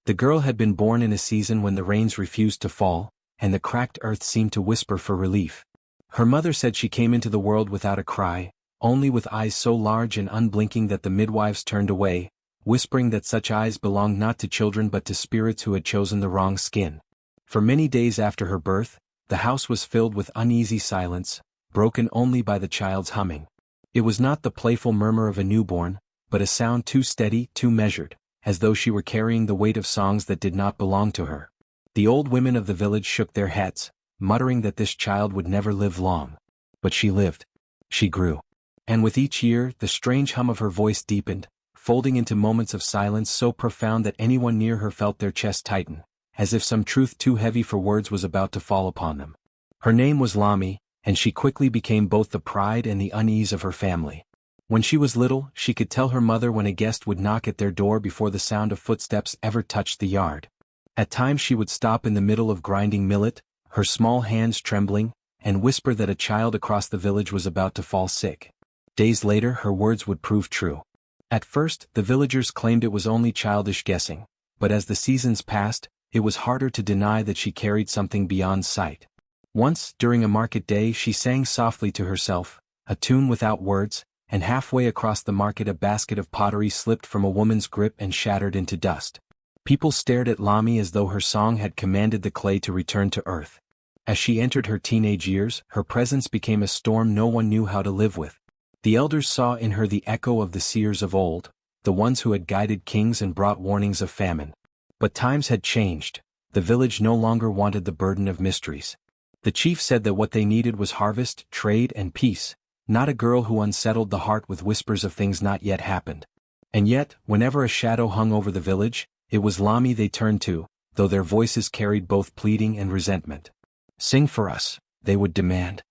The girl had been born in a season when the rains refused to fall, and the cracked earth seemed to whisper for relief. Her mother said she came into the world without a cry, only with eyes so large and unblinking that the midwives turned away, whispering that such eyes belonged not to children but to spirits who had chosen the wrong skin. For many days after her birth, the house was filled with uneasy silence, broken only by the child's humming. It was not the playful murmur of a newborn, but a sound too steady, too measured, as though she were carrying the weight of songs that did not belong to her. The old women of the village shook their heads, muttering that this child would never live long. But she lived. She grew. And with each year, the strange hum of her voice deepened, folding into moments of silence so profound that anyone near her felt their chest tighten, as if some truth too heavy for words was about to fall upon them. Her name was Lami, and she quickly became both the pride and the unease of her family. When she was little, she could tell her mother when a guest would knock at their door before the sound of footsteps ever touched the yard. At times she would stop in the middle of grinding millet, her small hands trembling, and whisper that a child across the village was about to fall sick. Days later her words would prove true. At first, the villagers claimed it was only childish guessing, but as the seasons passed, it was harder to deny that she carried something beyond sight. Once, during a market day, she sang softly to herself, a tune without words, and halfway across the market a basket of pottery slipped from a woman's grip and shattered into dust. People stared at Lami as though her song had commanded the clay to return to earth. As she entered her teenage years, her presence became a storm no one knew how to live with. The elders saw in her the echo of the seers of old, the ones who had guided kings and brought warnings of famine. But times had changed. The village no longer wanted the burden of mysteries. The chief said that what they needed was harvest, trade, and peace, not a girl who unsettled the heart with whispers of things not yet happened. And yet, whenever a shadow hung over the village, it was Lami they turned to, though their voices carried both pleading and resentment. "Sing for us," they would demand.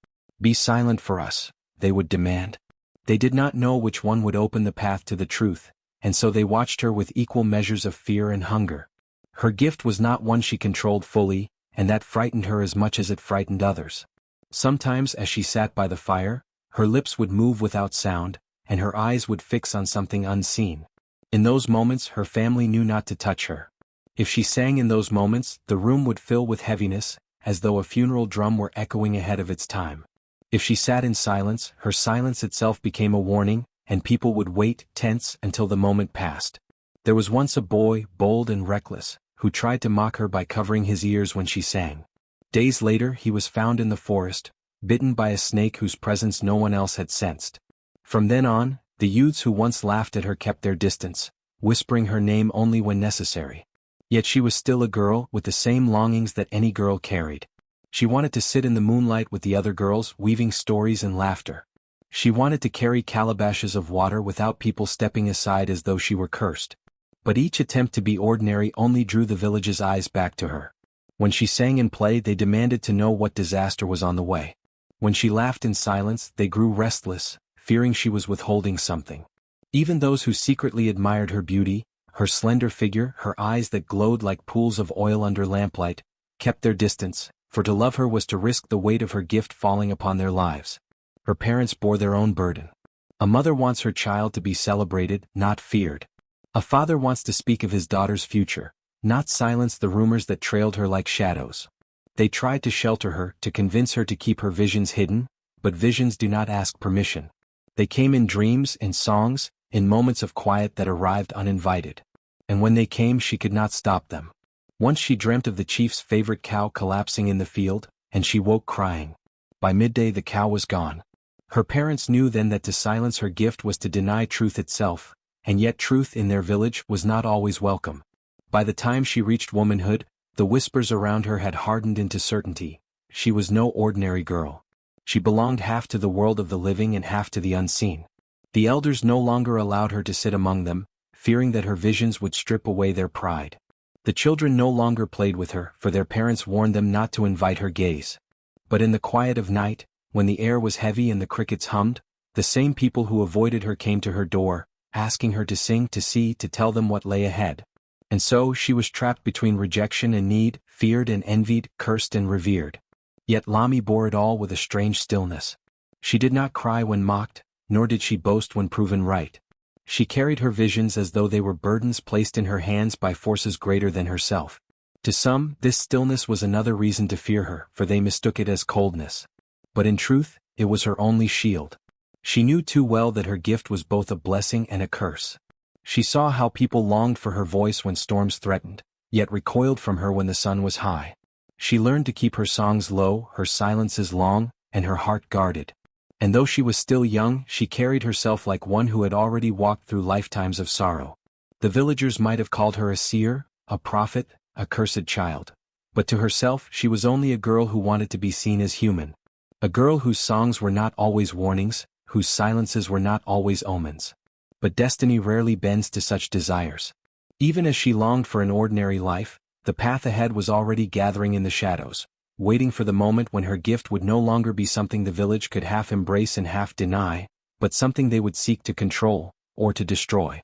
"Be silent for us," they would demand. They did not know which one would open the path to the truth, and so they watched her with equal measures of fear and hunger. Her gift was not one she controlled fully, and that frightened her as much as it frightened others. Sometimes as she sat by the fire, her lips would move without sound, and her eyes would fix on something unseen. In those moments her family knew not to touch her. If she sang in those moments, the room would fill with heaviness, as though a funeral drum were echoing ahead of its time. If she sat in silence, her silence itself became a warning, and people would wait, tense, until the moment passed. There was once a boy, bold and reckless, who tried to mock her by covering his ears when she sang. Days later he was found in the forest, bitten by a snake whose presence no one else had sensed. From then on, the youths who once laughed at her kept their distance, whispering her name only when necessary. Yet she was still a girl with the same longings that any girl carried. She wanted to sit in the moonlight with the other girls, weaving stories and laughter. She wanted to carry calabashes of water without people stepping aside as though she were cursed. But each attempt to be ordinary only drew the village's eyes back to her. When she sang and played, they demanded to know what disaster was on the way. When she laughed in silence, they grew restless, fearing she was withholding something. Even those who secretly admired her beauty, her slender figure, her eyes that glowed like pools of oil under lamplight, kept their distance, for to love her was to risk the weight of her gift falling upon their lives. Her parents bore their own burden. A mother wants her child to be celebrated, not feared. A father wants to speak of his daughter's future, not silence the rumors that trailed her like shadows. They tried to shelter her, to convince her to keep her visions hidden, but visions do not ask permission. They came in dreams, in songs, in moments of quiet that arrived uninvited. And when they came she could not stop them. Once she dreamt of the chief's favorite cow collapsing in the field, and she woke crying. By midday the cow was gone. Her parents knew then that to silence her gift was to deny truth itself, and yet truth in their village was not always welcome. By the time she reached womanhood, the whispers around her had hardened into certainty. She was no ordinary girl. She belonged half to the world of the living and half to the unseen. The elders no longer allowed her to sit among them, fearing that her visions would strip away their pride. The children no longer played with her, for their parents warned them not to invite her gaze. But in the quiet of night, when the air was heavy and the crickets hummed, the same people who avoided her came to her door, asking her to sing, to see, to tell them what lay ahead. And so she was trapped between rejection and need, feared and envied, cursed and revered. Yet Lami bore it all with a strange stillness. She did not cry when mocked, nor did she boast when proven right. She carried her visions as though they were burdens placed in her hands by forces greater than herself. To some, this stillness was another reason to fear her, for they mistook it as coldness. But in truth, it was her only shield. She knew too well that her gift was both a blessing and a curse. She saw how people longed for her voice when storms threatened, yet recoiled from her when the sun was high. She learned to keep her songs low, her silences long, and her heart guarded. And though she was still young, she carried herself like one who had already walked through lifetimes of sorrow. The villagers might have called her a seer, a prophet, a cursed child. But to herself she was only a girl who wanted to be seen as human. A girl whose songs were not always warnings, whose silences were not always omens. But destiny rarely bends to such desires. Even as she longed for an ordinary life, the path ahead was already gathering in the shadows, waiting for the moment when her gift would no longer be something the village could half embrace and half deny, but something they would seek to control, or to destroy.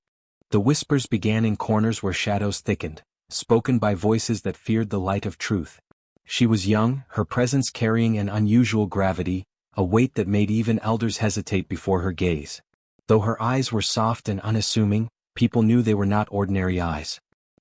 The whispers began in corners where shadows thickened, spoken by voices that feared the light of truth. She was young, her presence carrying an unusual gravity, a weight that made even elders hesitate before her gaze. Though her eyes were soft and unassuming, people knew they were not ordinary eyes.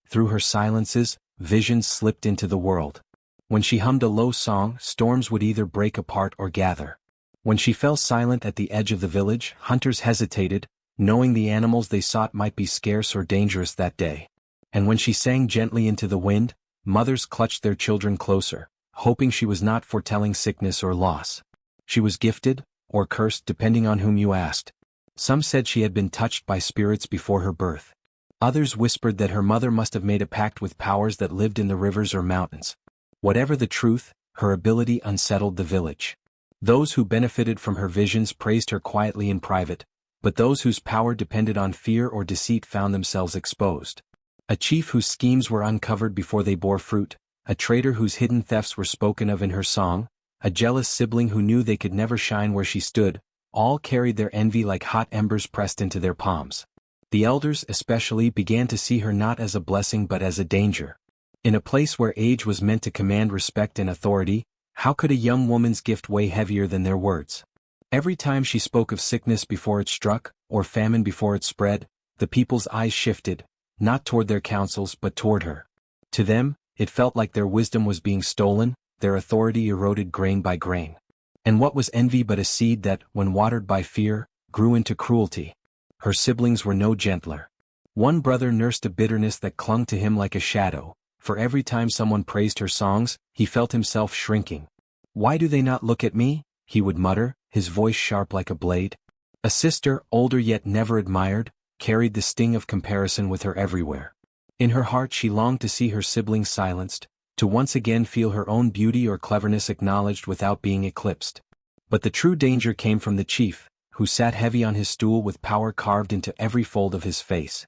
Through her silences, visions slipped into the world. When she hummed a low song, storms would either break apart or gather. When she fell silent at the edge of the village, hunters hesitated, knowing the animals they sought might be scarce or dangerous that day. And when she sang gently into the wind, mothers clutched their children closer, hoping she was not foretelling sickness or loss. She was gifted, or cursed depending on whom you asked. Some said she had been touched by spirits before her birth. Others whispered that her mother must have made a pact with powers that lived in the rivers or mountains. Whatever the truth, her ability unsettled the village. Those who benefited from her visions praised her quietly in private, but those whose power depended on fear or deceit found themselves exposed. A chief whose schemes were uncovered before they bore fruit, a traitor whose hidden thefts were spoken of in her song, a jealous sibling who knew they could never shine where she stood, all carried their envy like hot embers pressed into their palms. The elders especially began to see her not as a blessing but as a danger. In a place where age was meant to command respect and authority, how could a young woman's gift weigh heavier than their words? Every time she spoke of sickness before it struck, or famine before it spread, the people's eyes shifted, not toward their counsels but toward her. To them, it felt like their wisdom was being stolen, their authority eroded grain by grain. And what was envy but a seed that, when watered by fear, grew into cruelty? Her siblings were no gentler. One brother nursed a bitterness that clung to him like a shadow. For every time someone praised her songs, he felt himself shrinking. "Why do they not look at me?" he would mutter, his voice sharp like a blade. A sister, older yet never admired, carried the sting of comparison with her everywhere. In her heart she longed to see her siblings silenced, to once again feel her own beauty or cleverness acknowledged without being eclipsed. But the true danger came from the chief, who sat heavy on his stool with power carved into every fold of his face.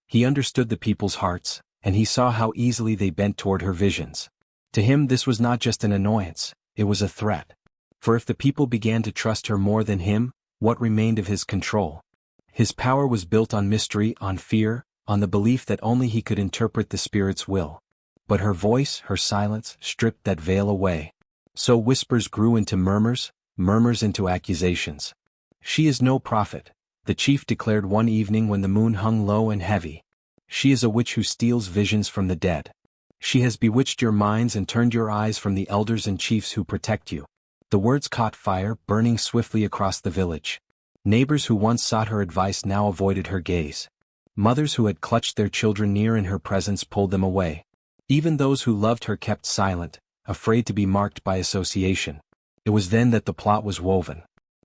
He understood the people's hearts, and he saw how easily they bent toward her visions. To him this was not just an annoyance, it was a threat. For if the people began to trust her more than him, what remained of his control? His power was built on mystery, on fear, on the belief that only he could interpret the spirit's will. But her voice, her silence, stripped that veil away. So whispers grew into murmurs, murmurs into accusations. "She is no prophet," the chief declared one evening when the moon hung low and heavy. "She is a witch who steals visions from the dead. She has bewitched your minds and turned your eyes from the elders and chiefs who protect you." The words caught fire, burning swiftly across the village. Neighbors who once sought her advice now avoided her gaze. Mothers who had clutched their children near in her presence pulled them away. Even those who loved her kept silent, afraid to be marked by association. It was then that the plot was woven.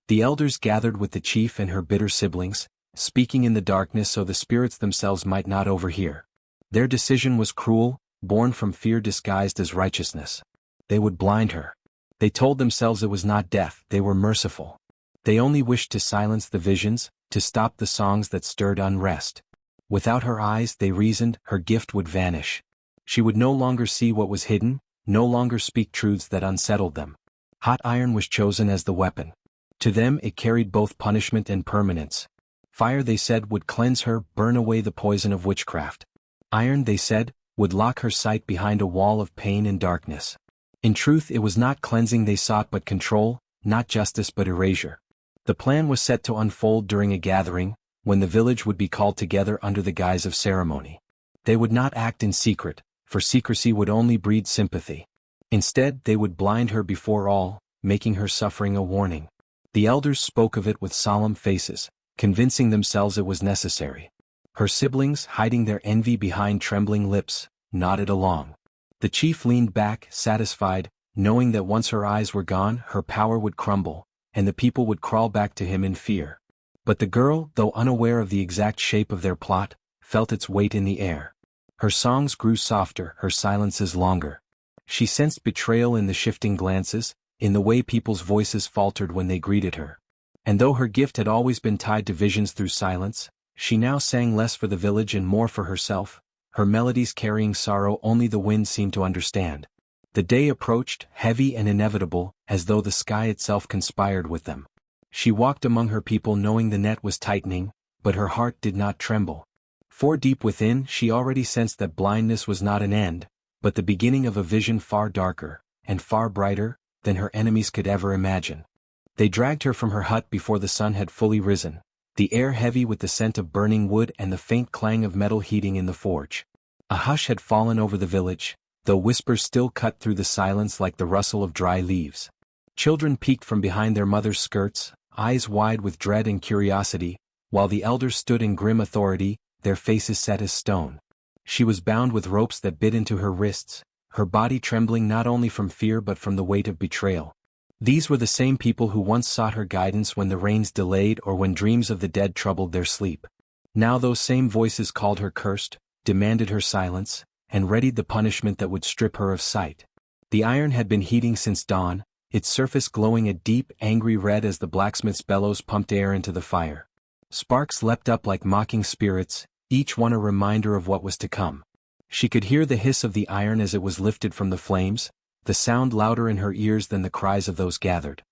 The elders gathered with the chief and her bitter siblings, speaking in the darkness so the spirits themselves might not overhear. Their decision was cruel, born from fear disguised as righteousness. They would blind her. They told themselves it was not death, they were merciful. They only wished to silence the visions, to stop the songs that stirred unrest. Without her eyes, they reasoned, her gift would vanish. She would no longer see what was hidden, no longer speak truths that unsettled them. Hot iron was chosen as the weapon. To them it carried both punishment and permanence. Fire, they said, would cleanse her, burn away the poison of witchcraft. Iron, they said, would lock her sight behind a wall of pain and darkness. In truth, it was not cleansing they sought but control, not justice but erasure. The plan was set to unfold during a gathering, when the village would be called together under the guise of ceremony. They would not act in secret, for secrecy would only breed sympathy. Instead, they would blind her before all, making her suffering a warning. The elders spoke of it with solemn faces, convincing themselves it was necessary. Her siblings, hiding their envy behind trembling lips, nodded along. The chief leaned back, satisfied, knowing that once her eyes were gone, her power would crumble, and the people would crawl back to him in fear. But the girl, though unaware of the exact shape of their plot, felt its weight in the air. Her songs grew softer, her silences longer. She sensed betrayal in the shifting glances, in the way people's voices faltered when they greeted her. And though her gift had always been tied to visions through silence, she now sang less for the village and more for herself, her melodies carrying sorrow only the wind seemed to understand. The day approached, heavy and inevitable, as though the sky itself conspired with them. She walked among her people knowing the net was tightening, but her heart did not tremble. For deep within she already sensed that blindness was not an end, but the beginning of a vision far darker, and far brighter, than her enemies could ever imagine. They dragged her from her hut before the sun had fully risen, the air heavy with the scent of burning wood and the faint clang of metal heating in the forge. A hush had fallen over the village, though whispers still cut through the silence like the rustle of dry leaves. Children peeked from behind their mothers' skirts, eyes wide with dread and curiosity, while the elders stood in grim authority, their faces set as stone. She was bound with ropes that bit into her wrists, her body trembling not only from fear but from the weight of betrayal. These were the same people who once sought her guidance when the rains delayed or when dreams of the dead troubled their sleep. Now those same voices called her cursed, demanded her silence, and readied the punishment that would strip her of sight. The iron had been heating since dawn, its surface glowing a deep, angry red as the blacksmith's bellows pumped air into the fire. Sparks leapt up like mocking spirits, each one a reminder of what was to come. She could hear the hiss of the iron as it was lifted from the flames, the sound louder in her ears than the cries of those gathered.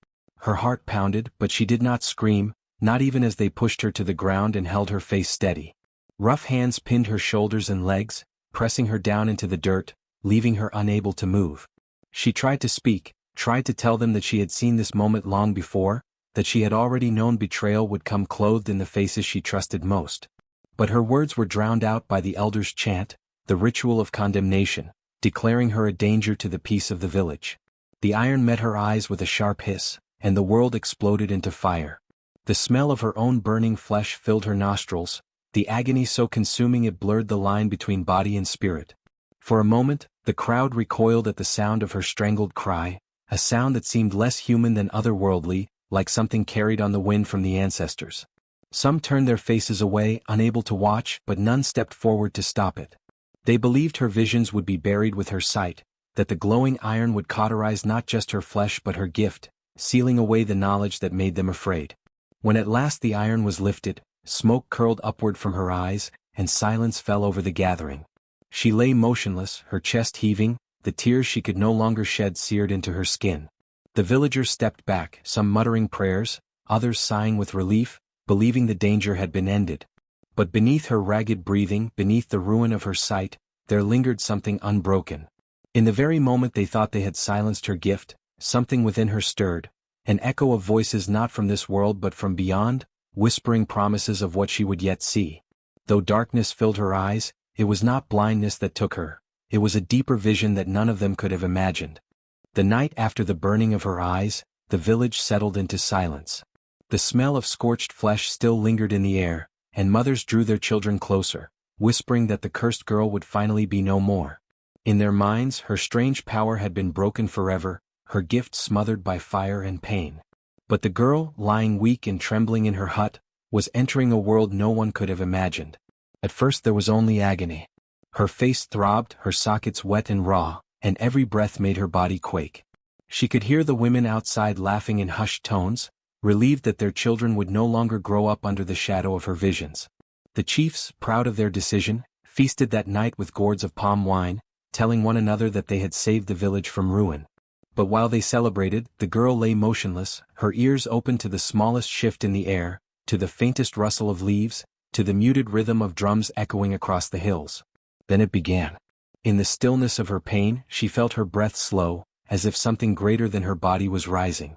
Her heart pounded, but she did not scream, not even as they pushed her to the ground and held her face steady. Rough hands pinned her shoulders and legs, pressing her down into the dirt, leaving her unable to move. She tried to speak, tried to tell them that she had seen this moment long before, that she had already known betrayal would come clothed in the faces she trusted most. But her words were drowned out by the elders' chant, the ritual of condemnation, declaring her a danger to the peace of the village. The iron met her eyes with a sharp hiss, and the world exploded into fire. The smell of her own burning flesh filled her nostrils, the agony so consuming it blurred the line between body and spirit. For a moment, the crowd recoiled at the sound of her strangled cry, a sound that seemed less human than otherworldly, like something carried on the wind from the ancestors. Some turned their faces away, unable to watch, but none stepped forward to stop it. They believed her visions would be buried with her sight, that the glowing iron would cauterize not just her flesh but her gift, sealing away the knowledge that made them afraid. When at last the iron was lifted, smoke curled upward from her eyes, and silence fell over the gathering. She lay motionless, her chest heaving, the tears she could no longer shed seared into her skin. The villagers stepped back, some muttering prayers, others sighing with relief, believing the danger had been ended. But beneath her ragged breathing, beneath the ruin of her sight, there lingered something unbroken. In the very moment they thought they had silenced her gift, something within her stirred, an echo of voices not from this world but from beyond, whispering promises of what she would yet see. Though darkness filled her eyes, it was not blindness that took her, it was a deeper vision that none of them could have imagined. The night after the burning of her eyes, the village settled into silence. The smell of scorched flesh still lingered in the air, and mothers drew their children closer, whispering that the cursed girl would finally be no more. In their minds, her strange power had been broken forever, her gift smothered by fire and pain. But the girl, lying weak and trembling in her hut, was entering a world no one could have imagined. At first there was only agony. Her face throbbed, her sockets wet and raw, and every breath made her body quake. She could hear the women outside laughing in hushed tones, relieved that their children would no longer grow up under the shadow of her visions. The chiefs, proud of their decision, feasted that night with gourds of palm wine, telling one another that they had saved the village from ruin. But while they celebrated, the girl lay motionless, her ears open to the smallest shift in the air, to the faintest rustle of leaves, to the muted rhythm of drums echoing across the hills. Then it began. In the stillness of her pain, she felt her breath slow, as if something greater than her body was rising.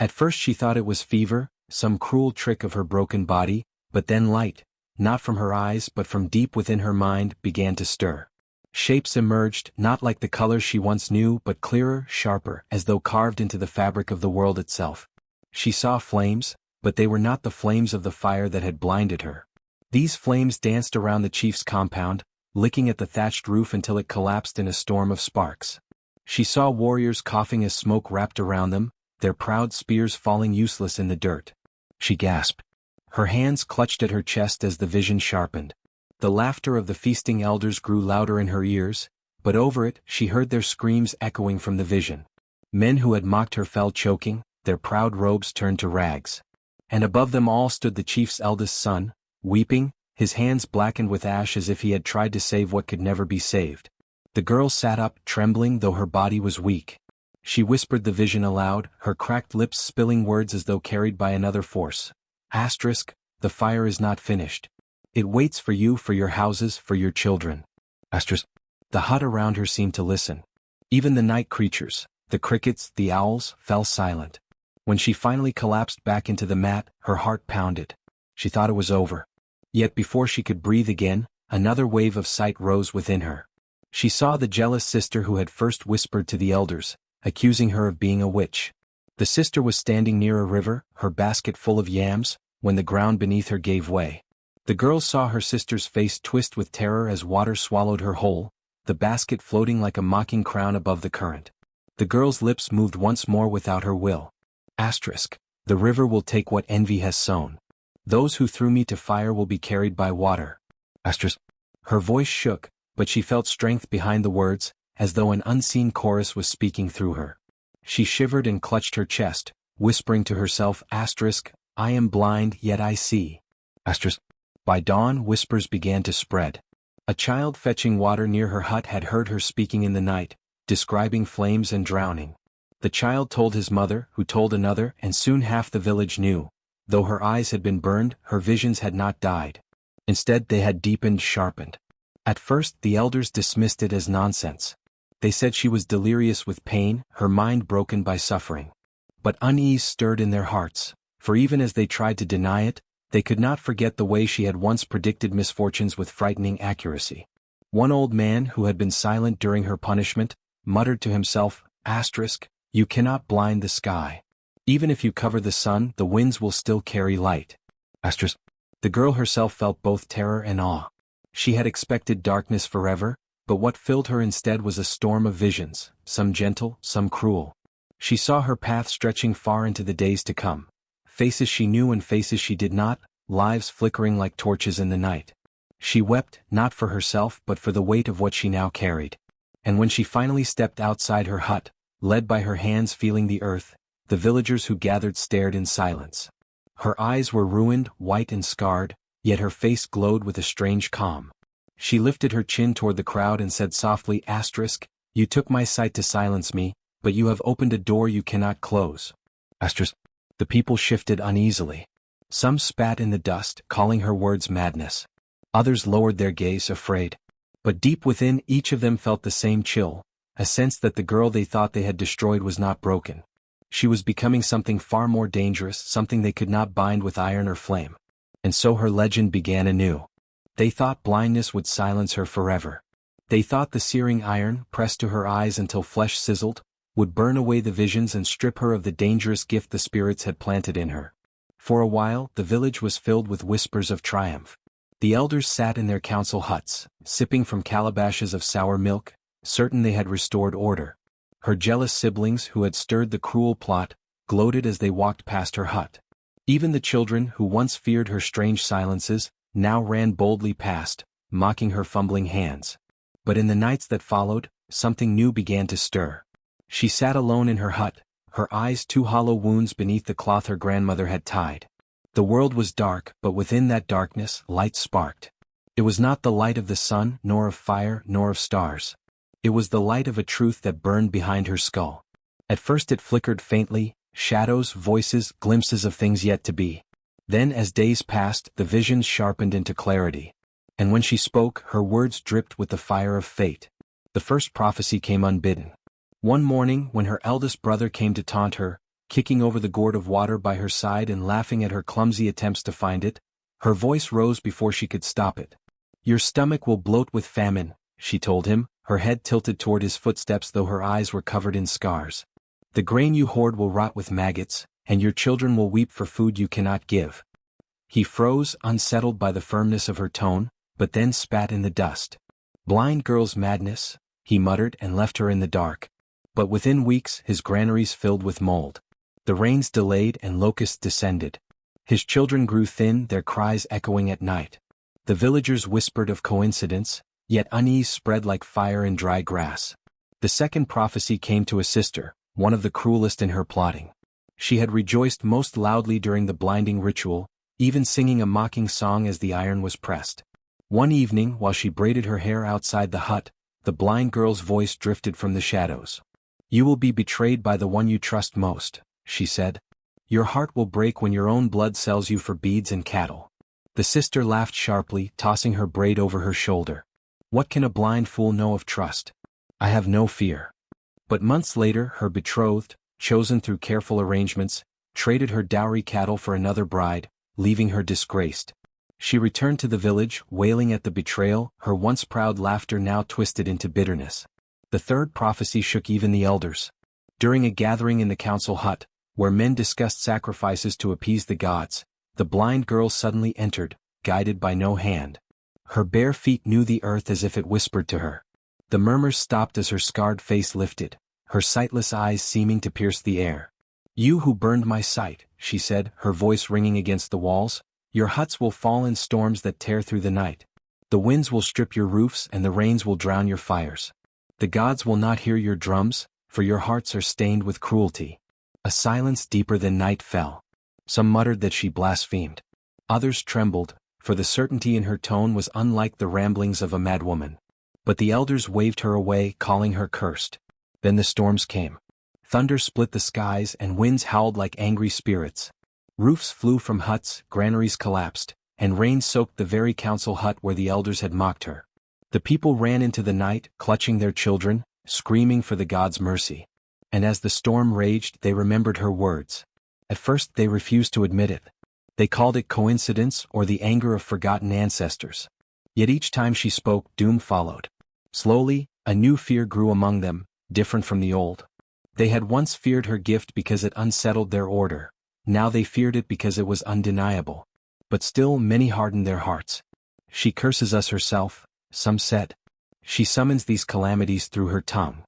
At first she thought it was fever, some cruel trick of her broken body, But then light, not from her eyes but from deep within her mind, began to stir. Shapes emerged, not like the colors she once knew but clearer, sharper, as though carved into the fabric of the world itself. She saw flames, but they were not the flames of the fire that had blinded her. These flames danced around the chief's compound, licking at the thatched roof until it collapsed in a storm of sparks. She saw warriors coughing as smoke wrapped around them, their proud spears falling useless in the dirt. She gasped. Her hands clutched at her chest as the vision sharpened. The laughter of the feasting elders grew louder in her ears, but over it she heard their screams echoing from the vision. Men who had mocked her fell choking, their proud robes turned to rags. And above them all stood the chief's eldest son, weeping, his hands blackened with ash as if he had tried to save what could never be saved. The girl sat up, trembling though her body was weak. She whispered the vision aloud, her cracked lips spilling words as though carried by another force. The fire is not finished. It waits for you, for your houses, for your children. The hut around her seemed to listen. Even the night creatures, the crickets, the owls, fell silent. When she finally collapsed back into the mat, her heart pounded. She thought it was over. Yet before she could breathe again, another wave of sight rose within her. She saw the jealous sister who had first whispered to the elders, accusing her of being a witch. The sister was standing near a river, her basket full of yams, when the ground beneath her gave way. The girl saw her sister's face twist with terror as water swallowed her whole, the basket floating like a mocking crown above the current. The girl's lips moved once more without her will. The river will take what envy has sown. Those who threw me to fire will be carried by water. Her voice shook, but she felt strength behind the words, as though an unseen chorus was speaking through her. She shivered and clutched her chest, whispering to herself, I am blind, yet I see. By dawn, whispers began to spread. A child fetching water near her hut had heard her speaking in the night, describing flames and drowning. The child told his mother, who told another, and soon half the village knew. Though her eyes had been burned, her visions had not died. Instead, they had deepened, sharpened. At first, the elders dismissed it as nonsense. They said she was delirious with pain, her mind broken by suffering. But unease stirred in their hearts, for even as they tried to deny it, they could not forget the way she had once predicted misfortunes with frightening accuracy. One old man who had been silent during her punishment, muttered to himself, You cannot blind the sky. Even if you cover the sun, the winds will still carry light. The girl herself felt both terror and awe. She had expected darkness forever, but what filled her instead was a storm of visions, some gentle, some cruel. She saw her path stretching far into the days to come. Faces she knew and faces she did not, lives flickering like torches in the night. She wept, not for herself but for the weight of what she now carried. And when she finally stepped outside her hut, led by her hands feeling the earth, the villagers who gathered stared in silence. Her eyes were ruined, white and scarred, yet her face glowed with a strange calm. She lifted her chin toward the crowd and said softly, You took my sight to silence me, but you have opened a door you cannot close. The people shifted uneasily. Some spat in the dust, calling her words madness. Others lowered their gaze, afraid. But deep within, each of them felt the same chill, a sense that the girl they thought they had destroyed was not broken. She was becoming something far more dangerous, something they could not bind with iron or flame. And so her legend began anew. They thought blindness would silence her forever. They thought the searing iron, pressed to her eyes until flesh sizzled, would burn away the visions and strip her of the dangerous gift the spirits had planted in her. For a while, the village was filled with whispers of triumph. The elders sat in their council huts, sipping from calabashes of sour milk, certain they had restored order. Her jealous siblings, who had stirred the cruel plot, gloated as they walked past her hut. Even the children, who once feared her strange silences, now ran boldly past, mocking her fumbling hands. But in the nights that followed, something new began to stir. She sat alone in her hut, her eyes two hollow wounds beneath the cloth her grandmother had tied. The world was dark, but within that darkness, light sparked. It was not the light of the sun, nor of fire, nor of stars. It was the light of a truth that burned behind her skull. At first it flickered faintly, shadows, voices, glimpses of things yet to be. Then as days passed, the visions sharpened into clarity. And when she spoke, her words dripped with the fire of fate. The first prophecy came unbidden. One morning, when her eldest brother came to taunt her, kicking over the gourd of water by her side and laughing at her clumsy attempts to find it, Her voice rose before she could stop it. Your stomach will bloat with famine, she told him, her head tilted toward his footsteps though her eyes were covered in scars. The grain you hoard will rot with maggots, and your children will weep for food you cannot give. He froze, unsettled by the firmness of her tone, but then spat in the dust. Blind girl's madness, he muttered and left her in the dark. But within weeks his granaries filled with mold. The rains delayed and locusts descended. His children grew thin, their cries echoing at night. The villagers whispered of coincidence, yet unease spread like fire in dry grass. The second prophecy came to a sister, one of the cruelest in her plotting. She had rejoiced most loudly during the blinding ritual, even singing a mocking song as the iron was pressed. One evening, while she braided her hair outside the hut, the blind girl's voice drifted from the shadows. You will be betrayed by the one you trust most, she said. Your heart will break when your own blood sells you for beads and cattle. The sister laughed sharply, tossing her braid over her shoulder. What can a blind fool know of trust? I have no fear. But months later, her betrothed, chosen through careful arrangements, traded her dowry cattle for another bride, leaving her disgraced. She returned to the village, wailing at the betrayal, her once proud laughter now twisted into bitterness. The third prophecy shook even the elders. During a gathering in the council hut, where men discussed sacrifices to appease the gods, the blind girl suddenly entered, guided by no hand. Her bare feet knew the earth as if it whispered to her. The murmurs stopped as her scarred face lifted, her sightless eyes seeming to pierce the air. You who burned my sight, she said, her voice ringing against the walls, your huts will fall in storms that tear through the night. The winds will strip your roofs and the rains will drown your fires. The gods will not hear your drums, for your hearts are stained with cruelty. A silence deeper than night fell. Some muttered that she blasphemed. Others trembled, for the certainty in her tone was unlike the ramblings of a madwoman. But the elders waved her away, calling her cursed. Then the storms came. Thunder split the skies and winds howled like angry spirits. Roofs flew from huts, granaries collapsed, and rain soaked the very council hut where the elders had mocked her. The people ran into the night, clutching their children, screaming for the gods' mercy. And as the storm raged, they remembered her words. At first they refused to admit it. They called it coincidence or the anger of forgotten ancestors. Yet each time she spoke, doom followed. Slowly, a new fear grew among them, different from the old. They had once feared her gift because it unsettled their order. Now they feared it because it was undeniable. But still many hardened their hearts. She curses us herself, some said. She summons these calamities through her tongue.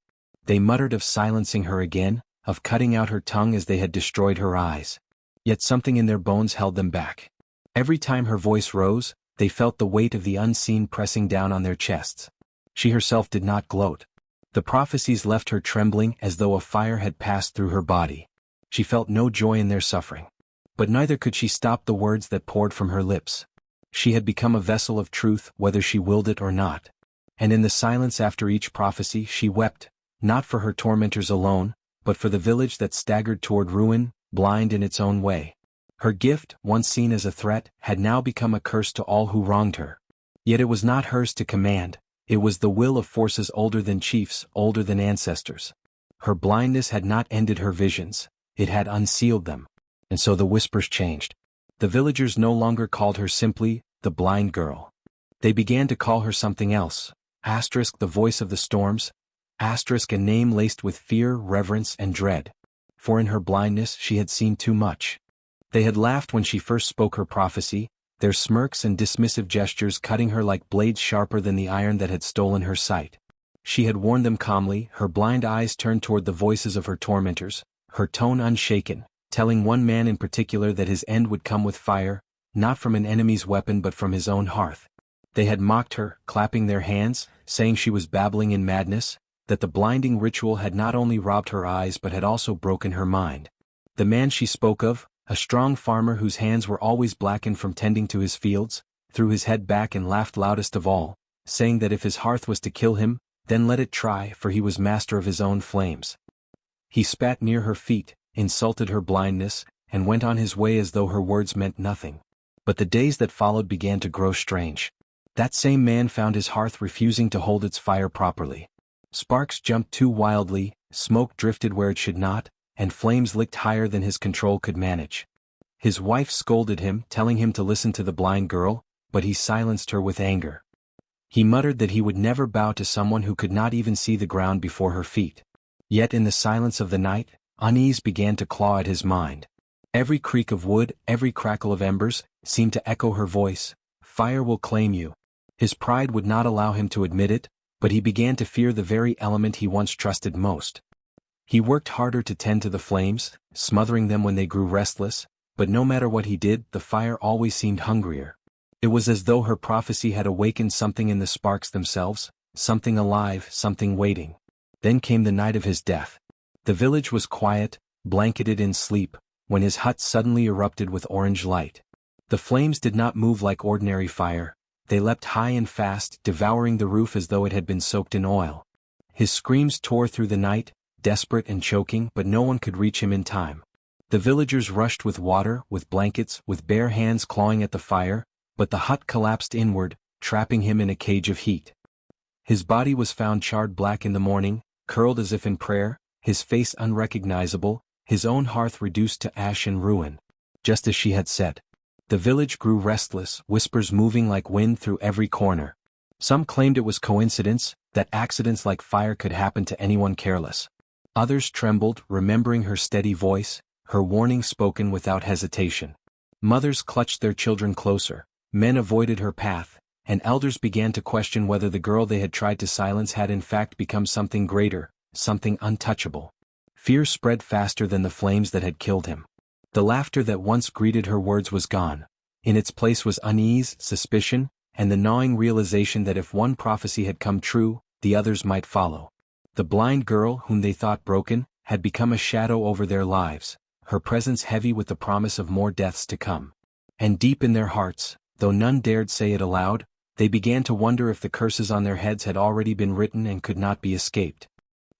They muttered of silencing her again, of cutting out her tongue as they had destroyed her eyes. Yet something in their bones held them back. Every time her voice rose, they felt the weight of the unseen pressing down on their chests. She herself did not gloat. The prophecies left her trembling as though a fire had passed through her body. She felt no joy in their suffering. But neither could she stop the words that poured from her lips. She had become a vessel of truth whether she willed it or not. And in the silence after each prophecy she wept, not for her tormentors alone, but for the village that staggered toward ruin, blind in its own way. Her gift, once seen as a threat, had now become a curse to all who wronged her. Yet it was not hers to command, it was the will of forces older than chiefs, older than ancestors. Her blindness had not ended her visions, it had unsealed them. And so the whispers changed. The villagers no longer called her simply, the blind girl. They began to call her something else, the voice of the storms, a name laced with fear, reverence, and dread. For in her blindness she had seen too much. They had laughed when she first spoke her prophecy, their smirks and dismissive gestures cutting her like blades sharper than the iron that had stolen her sight. She had warned them calmly, her blind eyes turned toward the voices of her tormentors, her tone unshaken, telling one man in particular that his end would come with fire, not from an enemy's weapon but from his own hearth. They had mocked her, clapping their hands, saying she was babbling in madness, that the blinding ritual had not only robbed her eyes but had also broken her mind. The man she spoke of, a strong farmer whose hands were always blackened from tending to his fields, threw his head back and laughed loudest of all, saying that if his hearth was to kill him, then let it try, for he was master of his own flames. He spat near her feet, insulted her blindness, and went on his way as though her words meant nothing. But the days that followed began to grow strange. That same man found his hearth refusing to hold its fire properly. Sparks jumped too wildly, smoke drifted where it should not, and flames licked higher than his control could manage. His wife scolded him, telling him to listen to the blind girl, but he silenced her with anger. He muttered that he would never bow to someone who could not even see the ground before her feet. Yet in the silence of the night, unease began to claw at his mind. Every creak of wood, every crackle of embers, seemed to echo her voice, "Fire will claim you." His pride would not allow him to admit it, but he began to fear the very element he once trusted most. He worked harder to tend to the flames, smothering them when they grew restless, but no matter what he did, the fire always seemed hungrier. It was as though her prophecy had awakened something in the sparks themselves, something alive, something waiting. Then came the night of his death. The village was quiet, blanketed in sleep, when his hut suddenly erupted with orange light. The flames did not move like ordinary fire, they leapt high and fast, devouring the roof as though it had been soaked in oil. His screams tore through the night, desperate and choking, but no one could reach him in time. The villagers rushed with water, with blankets, with bare hands clawing at the fire, but the hut collapsed inward, trapping him in a cage of heat. His body was found charred black in the morning, curled as if in prayer, his face unrecognizable, his own hearth reduced to ash and ruin. Just as she had said. The village grew restless, whispers moving like wind through every corner. Some claimed it was coincidence, that accidents like fire could happen to anyone careless. Others trembled, remembering her steady voice, her warning spoken without hesitation. Mothers clutched their children closer, men avoided her path, and elders began to question whether the girl they had tried to silence had in fact become something greater, something untouchable. Fear spread faster than the flames that had killed him. The laughter that once greeted her words was gone. In its place was unease, suspicion, and the gnawing realization that if one prophecy had come true, the others might follow. The blind girl, whom they thought broken, had become a shadow over their lives, her presence heavy with the promise of more deaths to come. And deep in their hearts, though none dared say it aloud, they began to wonder if the curses on their heads had already been written and could not be escaped.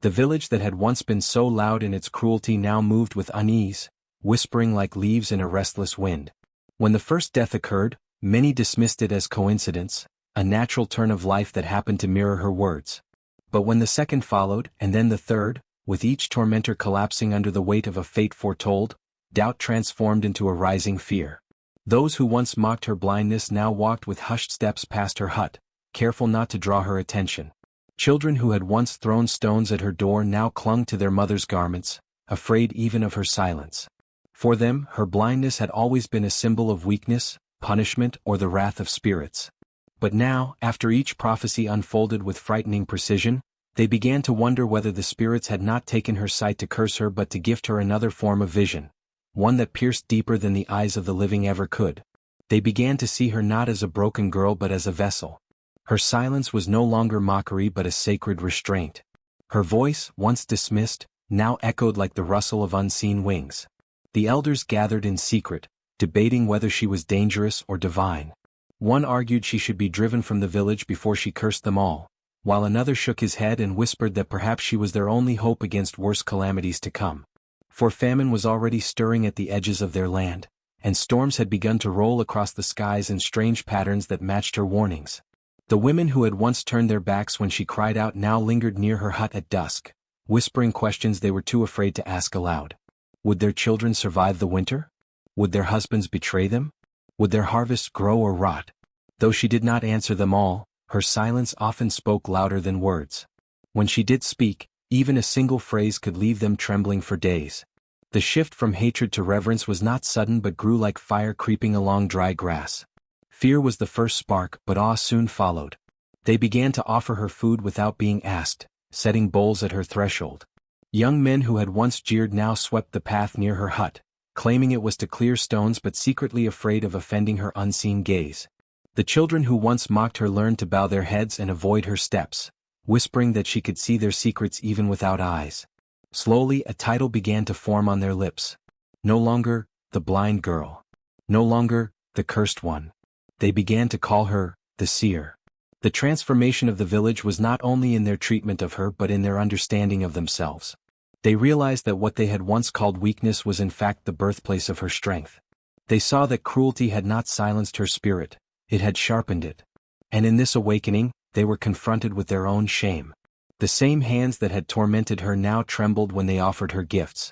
The village that had once been so loud in its cruelty now moved with unease, whispering like leaves in a restless wind. When the first death occurred, many dismissed it as coincidence, a natural turn of life that happened to mirror her words. But when the second followed, and then the third, with each tormentor collapsing under the weight of a fate foretold, doubt transformed into a rising fear. Those who once mocked her blindness now walked with hushed steps past her hut, careful not to draw her attention. Children who had once thrown stones at her door now clung to their mother's garments, afraid even of her silence. For them, her blindness had always been a symbol of weakness, punishment, or the wrath of spirits. But now, after each prophecy unfolded with frightening precision, they began to wonder whether the spirits had not taken her sight to curse her but to gift her another form of vision, one that pierced deeper than the eyes of the living ever could. They began to see her not as a broken girl but as a vessel. Her silence was no longer mockery but a sacred restraint. Her voice, once dismissed, now echoed like the rustle of unseen wings. The elders gathered in secret, debating whether she was dangerous or divine. One argued she should be driven from the village before she cursed them all, while another shook his head and whispered that perhaps she was their only hope against worse calamities to come. For famine was already stirring at the edges of their land, and storms had begun to roll across the skies in strange patterns that matched her warnings. The women who had once turned their backs when she cried out now lingered near her hut at dusk, whispering questions they were too afraid to ask aloud. Would their children survive the winter? Would their husbands betray them? Would their harvests grow or rot? Though she did not answer them all, her silence often spoke louder than words. When she did speak, even a single phrase could leave them trembling for days. The shift from hatred to reverence was not sudden but grew like fire creeping along dry grass. Fear was the first spark, but awe soon followed. They began to offer her food without being asked, setting bowls at her threshold. Young men who had once jeered now swept the path near her hut, claiming it was to clear stones but secretly afraid of offending her unseen gaze. The children who once mocked her learned to bow their heads and avoid her steps, whispering that she could see their secrets even without eyes. Slowly a title began to form on their lips. No longer, the blind girl. No longer, the cursed one. They began to call her, the seer. The transformation of the village was not only in their treatment of her but in their understanding of themselves. They realized that what they had once called weakness was in fact the birthplace of her strength. They saw that cruelty had not silenced her spirit, it had sharpened it. And in this awakening, they were confronted with their own shame. The same hands that had tormented her now trembled when they offered her gifts.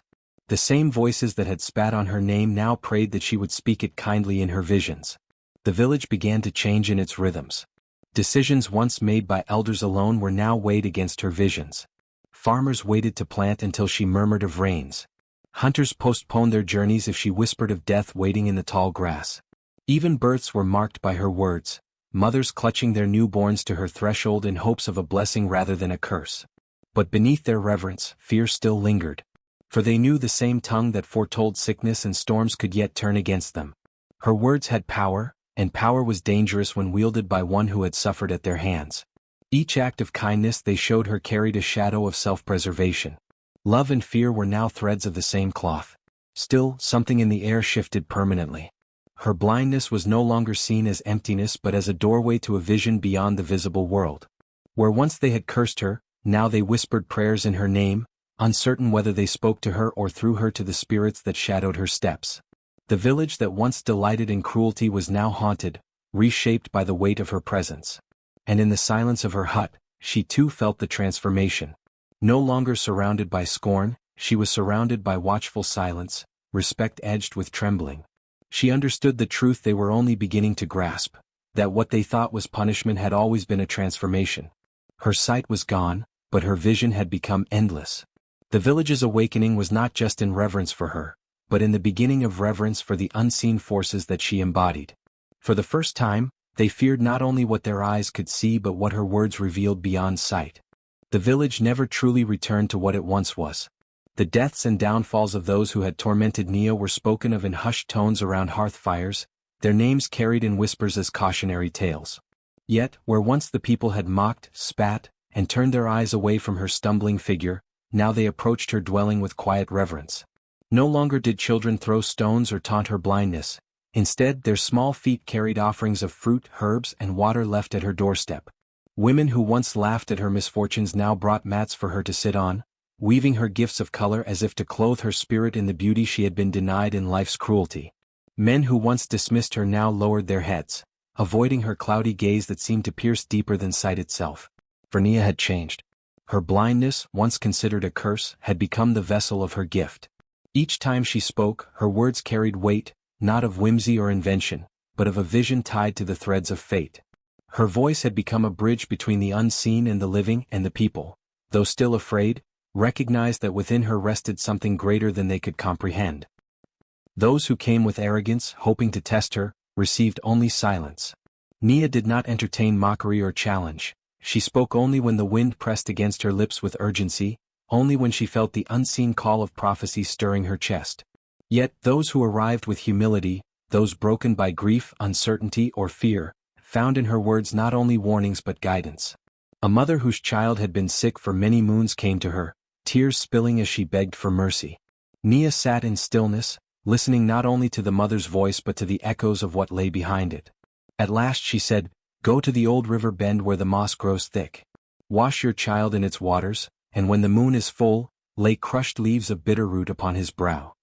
The same voices that had spat on her name now prayed that she would speak it kindly in her visions. The village began to change in its rhythms. Decisions once made by elders alone were now weighed against her visions. Farmers waited to plant until she murmured of rains. Hunters postponed their journeys if she whispered of death waiting in the tall grass. Even births were marked by her words, mothers clutching their newborns to her threshold in hopes of a blessing rather than a curse. But beneath their reverence, fear still lingered. For they knew the same tongue that foretold sickness and storms could yet turn against them. Her words had power, and power was dangerous when wielded by one who had suffered at their hands. Each act of kindness they showed her carried a shadow of self-preservation. Love and fear were now threads of the same cloth. Still, something in the air shifted permanently. Her blindness was no longer seen as emptiness but as a doorway to a vision beyond the visible world. Where once they had cursed her, now they whispered prayers in her name, uncertain whether they spoke to her or through her to the spirits that shadowed her steps. The village that once delighted in cruelty was now haunted, reshaped by the weight of her presence. And in the silence of her hut, she too felt the transformation. No longer surrounded by scorn, she was surrounded by watchful silence, respect edged with trembling. She understood the truth they were only beginning to grasp, that what they thought was punishment had always been a transformation. Her sight was gone, but her vision had become endless. The village's awakening was not just in reverence for her, but in the beginning of reverence for the unseen forces that she embodied. For the first time, they feared not only what their eyes could see but what her words revealed beyond sight. The village never truly returned to what it once was. The deaths and downfalls of those who had tormented Nia were spoken of in hushed tones around hearth fires, their names carried in whispers as cautionary tales. Yet, where once the people had mocked, spat, and turned their eyes away from her stumbling figure, now they approached her dwelling with quiet reverence. No longer did children throw stones or taunt her blindness. Instead, their small feet carried offerings of fruit, herbs, and water left at her doorstep. Women who once laughed at her misfortunes now brought mats for her to sit on, weaving her gifts of color as if to clothe her spirit in the beauty she had been denied in life's cruelty. Men who once dismissed her now lowered their heads, avoiding her cloudy gaze that seemed to pierce deeper than sight itself. For Nia had changed. Her blindness, once considered a curse, had become the vessel of her gift. Each time she spoke, her words carried weight, not of whimsy or invention, but of a vision tied to the threads of fate. Her voice had become a bridge between the unseen and the living, and the people, though still afraid, recognized that within her rested something greater than they could comprehend. Those who came with arrogance, hoping to test her, received only silence. Nia did not entertain mockery or challenge. She spoke only when the wind pressed against her lips with urgency, only when she felt the unseen call of prophecy stirring her chest. Yet those who arrived with humility, those broken by grief, uncertainty, or fear, found in her words not only warnings but guidance. A mother whose child had been sick for many moons came to her, tears spilling as she begged for mercy. Nia sat in stillness, listening not only to the mother's voice but to the echoes of what lay behind it. At last she said, "Go to the old river bend where the moss grows thick. Wash your child in its waters, and when the moon is full, lay crushed leaves of bitter root upon his brow.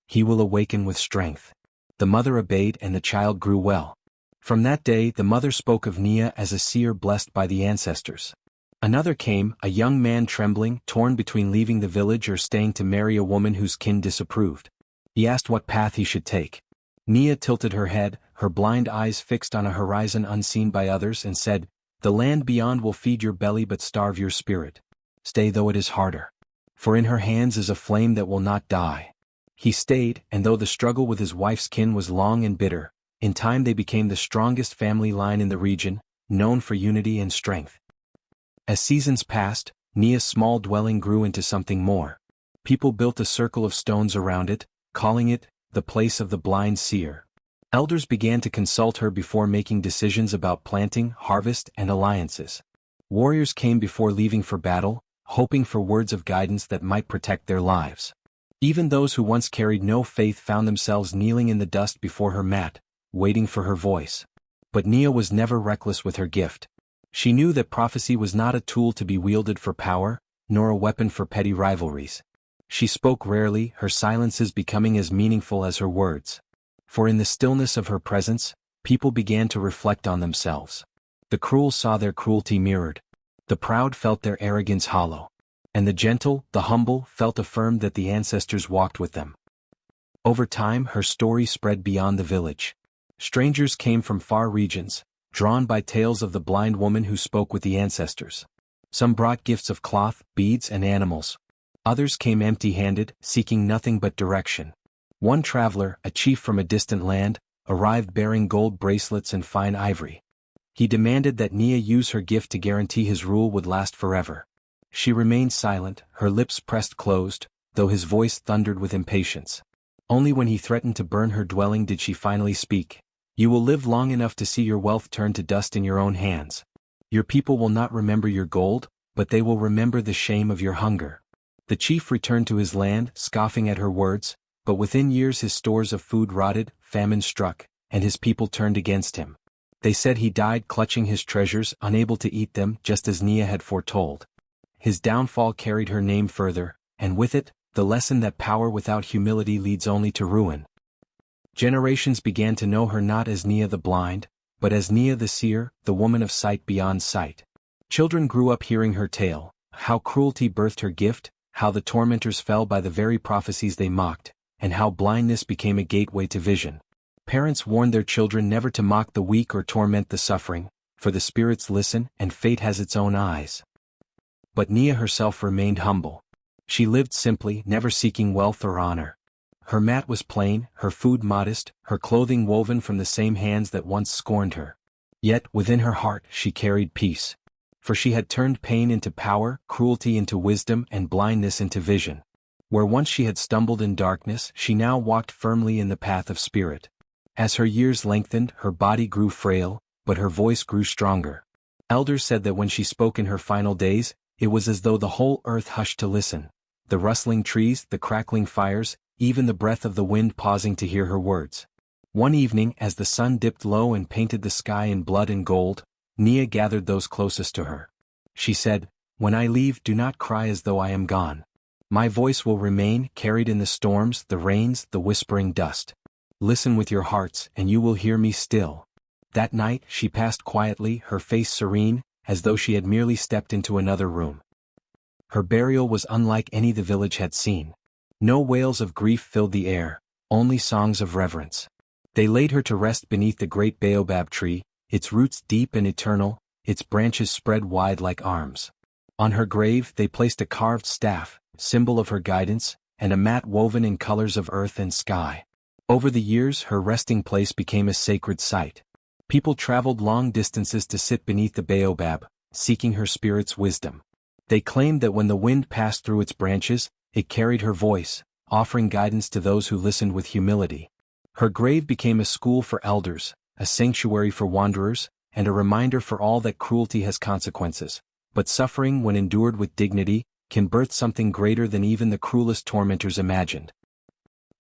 He will awaken with strength." The mother obeyed and the child grew well. From that day the mother spoke of Nia as a seer blessed by the ancestors. Another came, a young man trembling, torn between leaving the village or staying to marry a woman whose kin disapproved. He asked what path he should take. Nia tilted her head, her blind eyes fixed on a horizon unseen by others, and said, "The land beyond will feed your belly but starve your spirit. Stay though it is harder. For in her hands is a flame that will not die." He stayed, and though the struggle with his wife's kin was long and bitter, in time they became the strongest family line in the region, known for unity and strength. As seasons passed, Nia's small dwelling grew into something more. People built a circle of stones around it, calling it the place of the blind seer. Elders began to consult her before making decisions about planting, harvest, and alliances. Warriors came before leaving for battle, hoping for words of guidance that might protect their lives. Even those who once carried no faith found themselves kneeling in the dust before her mat, waiting for her voice. But Nia was never reckless with her gift. She knew that prophecy was not a tool to be wielded for power, nor a weapon for petty rivalries. She spoke rarely, her silences becoming as meaningful as her words. For in the stillness of her presence, people began to reflect on themselves. The cruel saw their cruelty mirrored. The proud felt their arrogance hollow. And the gentle, the humble, felt affirmed that the ancestors walked with them. Over time her story spread beyond the village. Strangers came from far regions, drawn by tales of the blind woman who spoke with the ancestors. Some brought gifts of cloth, beads and animals. Others came empty-handed, seeking nothing but direction. One traveler, a chief from a distant land, arrived bearing gold bracelets and fine ivory. He demanded that Nia use her gift to guarantee his rule would last forever. She remained silent, her lips pressed closed, though his voice thundered with impatience. Only when he threatened to burn her dwelling did she finally speak. "You will live long enough to see your wealth turn to dust in your own hands. Your people will not remember your gold, but they will remember the shame of your hunger." The chief returned to his land, scoffing at her words, but within years his stores of food rotted, famine struck, and his people turned against him. They said he died clutching his treasures, unable to eat them, just as Nia had foretold. His downfall carried her name further, and with it, the lesson that power without humility leads only to ruin. Generations began to know her not as Nia the blind, but as Nia the seer, the woman of sight beyond sight. Children grew up hearing her tale, how cruelty birthed her gift, how the tormentors fell by the very prophecies they mocked, and how blindness became a gateway to vision. Parents warned their children never to mock the weak or torment the suffering, for the spirits listen and fate has its own eyes. But Nia herself remained humble. She lived simply, never seeking wealth or honor. Her mat was plain, her food modest, her clothing woven from the same hands that once scorned her. Yet, within her heart, she carried peace. For she had turned pain into power, cruelty into wisdom, and blindness into vision. Where once she had stumbled in darkness, she now walked firmly in the path of spirit. As her years lengthened, her body grew frail, but her voice grew stronger. Elders said that when she spoke in her final days, it was as though the whole earth hushed to listen. The rustling trees, the crackling fires, even the breath of the wind pausing to hear her words. One evening, as the sun dipped low and painted the sky in blood and gold, Nia gathered those closest to her. She said, "When I leave, do not cry as though I am gone. My voice will remain, carried in the storms, the rains, the whispering dust. Listen with your hearts, and you will hear me still." That night, she passed quietly, her face serene, as though she had merely stepped into another room. Her burial was unlike any the village had seen. No wails of grief filled the air, only songs of reverence. They laid her to rest beneath the great baobab tree, its roots deep and eternal, its branches spread wide like arms. On her grave they placed a carved staff, symbol of her guidance, and a mat woven in colors of earth and sky. Over the years her resting place became a sacred site. People traveled long distances to sit beneath the baobab, seeking her spirit's wisdom. They claimed that when the wind passed through its branches, it carried her voice, offering guidance to those who listened with humility. Her grave became a school for elders, a sanctuary for wanderers, and a reminder for all that cruelty has consequences, but suffering, when endured with dignity, can birth something greater than even the cruelest tormentors imagined.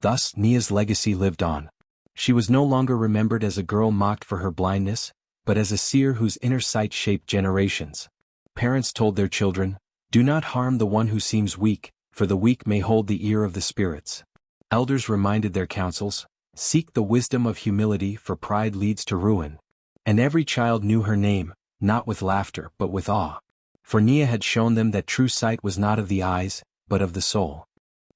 Thus, Nia's legacy lived on. She was no longer remembered as a girl mocked for her blindness, but as a seer whose inner sight shaped generations. Parents told their children, "Do not harm the one who seems weak, for the weak may hold the ear of the spirits." Elders reminded their counsels, "Seek the wisdom of humility, for pride leads to ruin." And every child knew her name, not with laughter but with awe. For Nia had shown them that true sight was not of the eyes, but of the soul.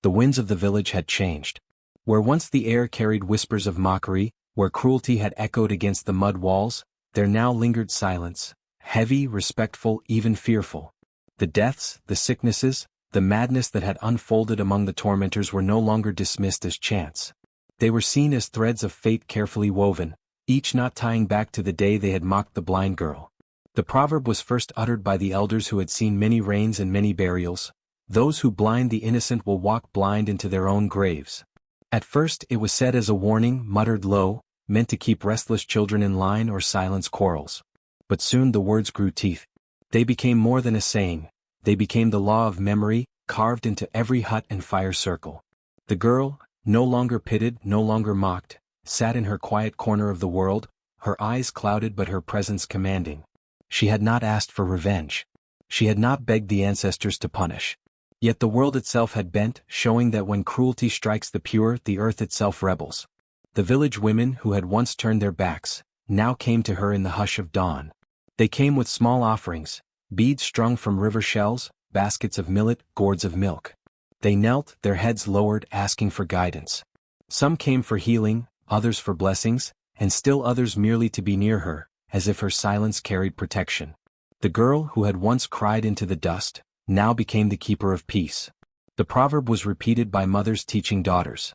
The winds of the village had changed. Where once the air carried whispers of mockery, where cruelty had echoed against the mud walls, there now lingered silence, heavy, respectful, even fearful. The deaths, the sicknesses, the madness that had unfolded among the tormentors were no longer dismissed as chance. They were seen as threads of fate carefully woven, each knot tying back to the day they had mocked the blind girl. The proverb was first uttered by the elders who had seen many reigns and many burials. Those who blind the innocent will walk blind into their own graves. At first it was said as a warning, muttered low, meant to keep restless children in line or silence quarrels. But soon the words grew teeth. They became more than a saying. They became the law of memory, carved into every hut and fire circle. The girl, no longer pitted, no longer mocked, sat in her quiet corner of the world, her eyes clouded but her presence commanding. She had not asked for revenge. She had not begged the ancestors to punish. Yet the world itself had bent, showing that when cruelty strikes the pure, the earth itself rebels. The village women who had once turned their backs, now came to her in the hush of dawn. They came with small offerings, beads strung from river shells, baskets of millet, gourds of milk. They knelt, their heads lowered, asking for guidance. Some came for healing, others for blessings, and still others merely to be near her, as if her silence carried protection. The girl who had once cried into the dust, now became the keeper of peace. The proverb was repeated by mothers teaching daughters.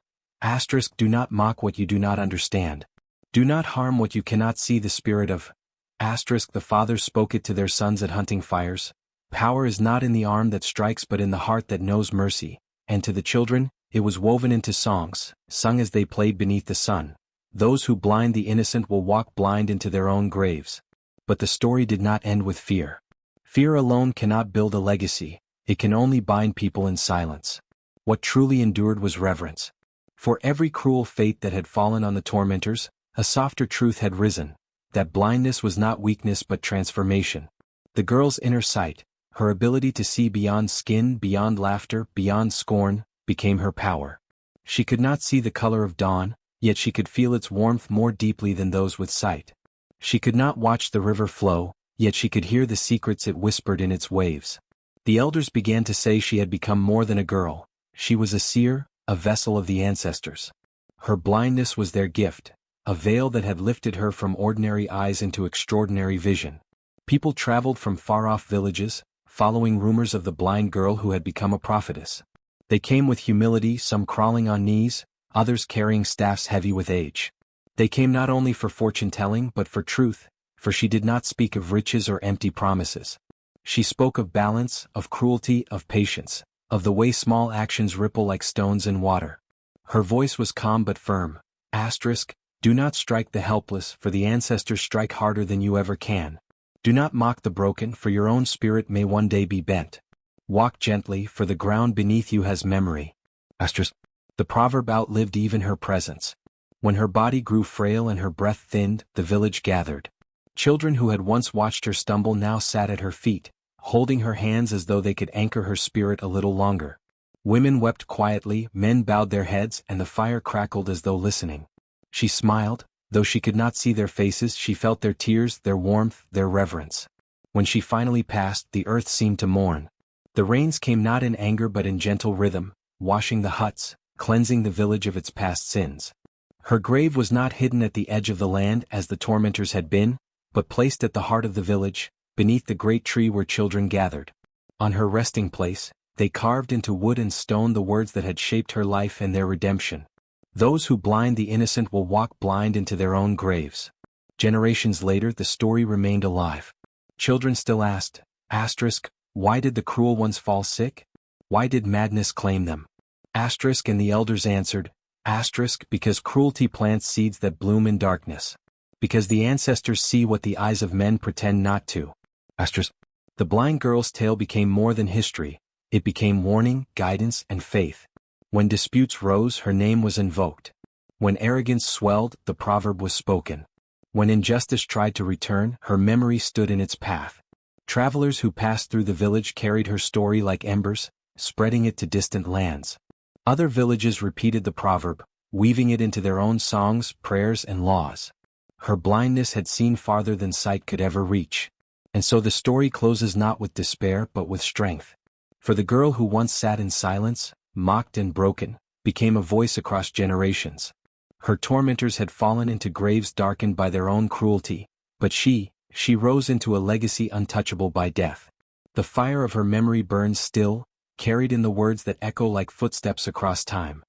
Do not mock what you do not understand. Do not harm what you cannot see. The spirit of the fathers spoke it to their sons at hunting fires. Power is not in the arm that strikes but in the heart that knows mercy. And to the children, it was woven into songs, sung as they played beneath the sun. Those who blind the innocent will walk blind into their own graves. But the story did not end with fear. Fear alone cannot build a legacy, it can only bind people in silence. What truly endured was reverence. For every cruel fate that had fallen on the tormentors, a softer truth had risen, that blindness was not weakness but transformation. The girl's inner sight, her ability to see beyond skin, beyond laughter, beyond scorn, became her power. She could not see the color of dawn, yet she could feel its warmth more deeply than those with sight. She could not watch the river flow, yet she could hear the secrets it whispered in its waves. The elders began to say she had become more than a girl. She was a seer, a vessel of the ancestors. Her blindness was their gift, a veil that had lifted her from ordinary eyes into extraordinary vision. People traveled from far-off villages, following rumors of the blind girl who had become a prophetess. They came with humility, some crawling on knees, others carrying staffs heavy with age. They came not only for fortune-telling but for truth, for she did not speak of riches or empty promises. She spoke of balance, of cruelty, of patience, of the way small actions ripple like stones in water. Her voice was calm but firm. Do not strike the helpless, for the ancestors strike harder than you ever can. Do not mock the broken, for your own spirit may one day be bent. Walk gently, for the ground beneath you has memory. The proverb outlived even her presence. When her body grew frail and her breath thinned, the village gathered. Children who had once watched her stumble now sat at her feet, holding her hands as though they could anchor her spirit a little longer. Women wept quietly, men bowed their heads, and the fire crackled as though listening. She smiled, though she could not see their faces. She felt their tears, their warmth, their reverence. When she finally passed, the earth seemed to mourn. The rains came not in anger but in gentle rhythm, washing the huts, cleansing the village of its past sins. Her grave was not hidden at the edge of the land as the tormentors had been, but placed at the heart of the village, beneath the great tree where children gathered. On her resting place, they carved into wood and stone the words that had shaped her life and their redemption. Those who blind the innocent will walk blind into their own graves. Generations later the story remained alive. Children still asked, why did the cruel ones fall sick? Why did madness claim them? And the elders answered, because cruelty plants seeds that bloom in darkness. Because the ancestors see what the eyes of men pretend not to. The blind girl's tale became more than history, it became warning, guidance, and faith. When disputes rose, her name was invoked. When arrogance swelled, the proverb was spoken. When injustice tried to return, her memory stood in its path. Travelers who passed through the village carried her story like embers, spreading it to distant lands. Other villages repeated the proverb, weaving it into their own songs, prayers, and laws. Her blindness had seen farther than sight could ever reach. And so the story closes not with despair but with strength. For the girl who once sat in silence, mocked and broken, became a voice across generations. Her tormentors had fallen into graves darkened by their own cruelty, but she rose into a legacy untouchable by death. The fire of her memory burns still, carried in the words that echo like footsteps across time.